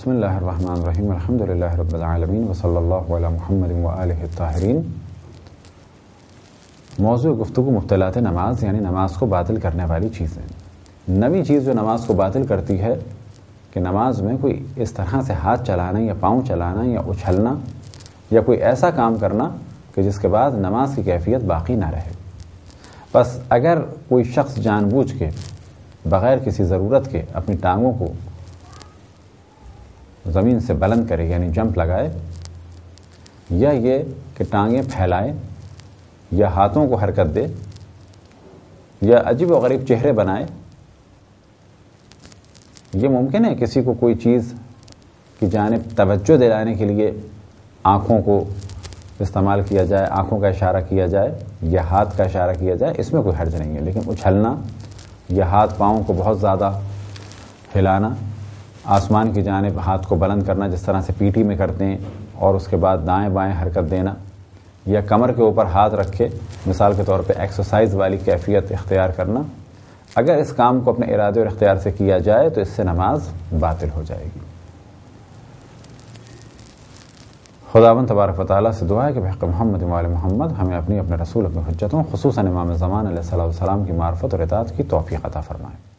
بسم اللہ الرحمن الرحیم الحمد للہ رب العالمین وصلی اللہ علی محمد وآلہ الطاہرین۔ موضوع گفتگو مبطلات نماز یعنی نماز کو باطل کرنے والی چیزیں۔ نویں چیز جو نماز کو باطل کرتی ہے کہ نماز میں کوئی اس طرح سے ہاتھ چلانا یا پاؤں چلانا یا اچھلنا یا کوئی ایسا کام کرنا کہ جس کے بعد نماز کی کیفیت باقی نہ رہے۔ بس اگر کوئی شخص جان بوجھ کے بغیر کسی ضرورت کے اپنی ٹانگوں کو زمین سے بلند کرے یعنی جمپ لگائے، یا یہ کہ ٹانگیں پھیلائے یا ہاتھوں کو حرکت دے یا عجیب و غریب چہرے بنائے، یہ ممکن ہے کسی کو کوئی چیز کی جانب توجہ دلانے کے لیے آنکھوں کو استعمال کیا جائے، آنکھوں کا اشارہ کیا جائے یا ہاتھ کا اشارہ کیا جائے، اس میں کوئی حرج نہیں ہے۔ لیکن اچھلنا یا ہاتھ پاؤں کو بہت زیادہ ہلانا، آسمان کی جانب ہاتھ کو بلند کرنا جس طرح سے پی ٹی میں کرتے ہیں، اور اس کے بعد دائیں بائیں حرکت دینا، یا کمر کے اوپر ہاتھ رکھے مثال کے طور پہ ایکسرسائز والی کیفیت اختیار کرنا، اگر اس کام کو اپنے ارادے اور اختیار سے کیا جائے تو اس سے نماز باطل ہو جائے گی۔ خداوند تبارک و تعالیٰ سے دعا ہے کہ بحق محمد و آل محمد ہمیں اپنے رسول اپنی حجتوں خصوصاً امام زمان علیہ السلام کی معرفت اور اطاعت کی توفیق عطا فرمائے۔